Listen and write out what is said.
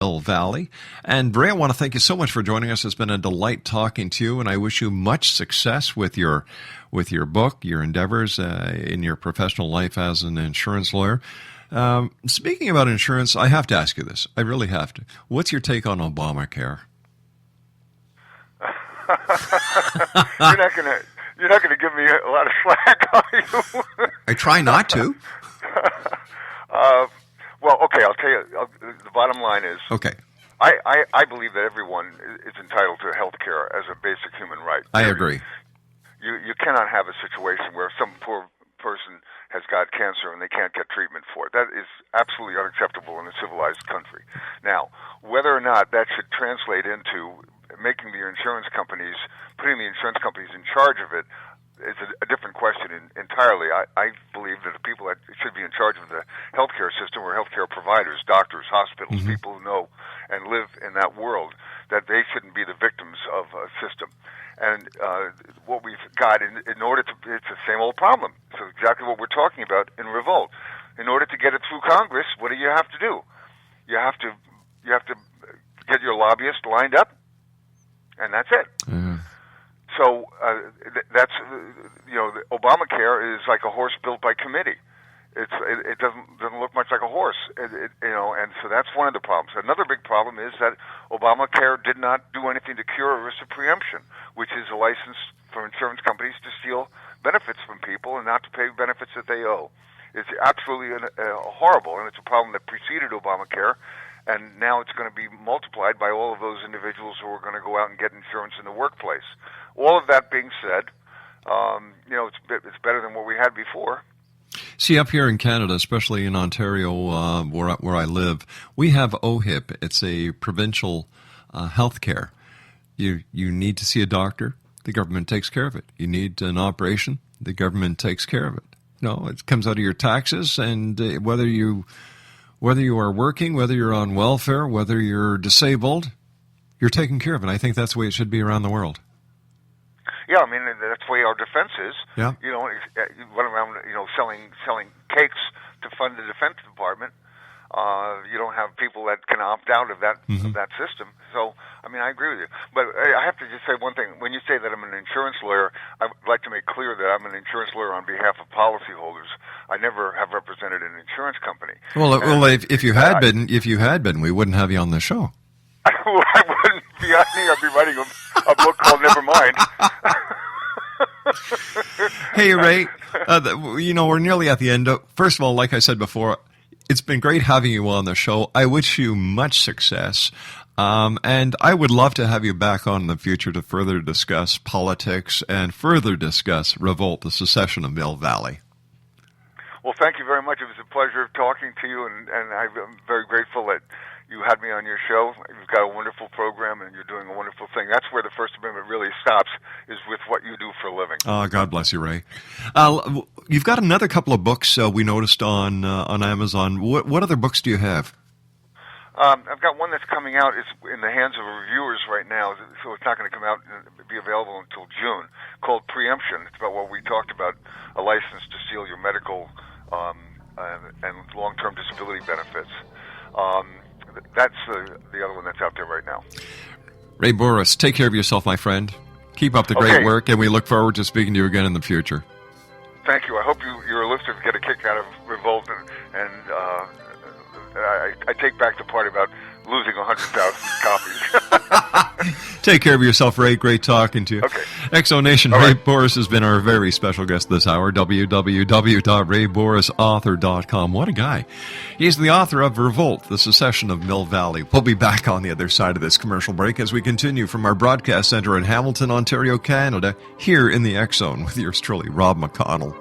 Mill Valley. And Ray, I want to thank you so much for joining us. It's been a delight talking to you, and I wish you much success with your book, your endeavors in your professional life as an insurance lawyer. Speaking about insurance, I have to ask you this. I really have to. What's your take on Obamacare? You're not gonna give me a lot of slack, are you? I try not to. Well, okay, I'll tell you, the bottom line is, okay, I believe that everyone is entitled to health care as a basic human right. I agree. You cannot have a situation where some poor person has got cancer and they can't get treatment for it. That is absolutely unacceptable in a civilized country. Now, whether or not that should translate into putting the insurance companies in charge of it, is a different question entirely. I believe that the people that should be in charge of the healthcare system are healthcare providers, doctors, hospitals, people who know and live in that world, that they shouldn't be the victims of a system. And what we've got in order to, it's the same old problem. So exactly what we're talking about in Revolt. In order to get it through Congress, what do you have to do? You have to get your lobbyist lined up, and that's it. So that's Obamacare is like a horse built by committee. It doesn't look much like a horse, and so that's one of the problems. Another big problem is that Obamacare did not do anything to cure irreversible preemption, which is a license for insurance companies to steal benefits from people and not to pay benefits that they owe. It's absolutely horrible, and it's a problem that preceded Obamacare. And now it's going to be multiplied by all of those individuals who are going to go out and get insurance in the workplace. All of that being said, it's better than what we had before. See, up here in Canada, especially in Ontario, where I live, we have OHIP. It's a provincial health care. You need to see a doctor, the government takes care of it. You need an operation, the government takes care of it. It comes out of your taxes, and whether you are working, whether you're on welfare, whether you're disabled, you're taken care of. And I think that's the way it should be around the world. Yeah, I mean, that's the way our defense is. Yeah. You run around, selling cakes to fund the Defense Department. You don't have people that can opt out of that system. So, I mean, I agree with you. But I have to just say one thing. When you say that I'm an insurance lawyer, I'd like to make clear that I'm an insurance lawyer on behalf of policyholders. I never have represented an insurance company. Well, if you had been, we wouldn't have you on the show. I wouldn't be on here. I'd be writing a book called Nevermind. Hey, Ray, we're nearly at the end. First of all, like I said before, it's been great having you on the show. I wish you much success. And I would love to have you back on in the future to further discuss politics and further discuss Revolt, the Secession of Mill Valley. Well, thank you very much. It was a pleasure talking to you, and I'm very grateful that you had me on your show. You've got a wonderful program, and you're doing a wonderful thing. That's where the First Amendment really stops, is with what you do for a living. Oh, God bless you, Ray. You've got another couple of books we noticed on Amazon. What other books do you have? I've got one that's coming out. It's in the hands of reviewers right now, so it's not going to come out and be available until June, called Preemption. It's about what we talked about, a license to steal your medical and long-term disability benefits. That's the other one that's out there right now. Ray Bourhis, take care of yourself, my friend. Keep up the great work, and we look forward to speaking to you again in the future. Thank you. I hope your listeners get a kick out of Revolt, and I take back the part about losing 100,000 copies. Take care of yourself, Ray. Great talking to you. Okay. Exonation, Ray Bourhis has been our very special guest this hour. www.raybourhisauthor.com. What a guy. He's the author of Revolt, the Secession of Mill Valley. We'll be back on the other side of this commercial break as we continue from our broadcast center in Hamilton, Ontario, Canada, here in the X Zone with yours truly, Rob McConnell.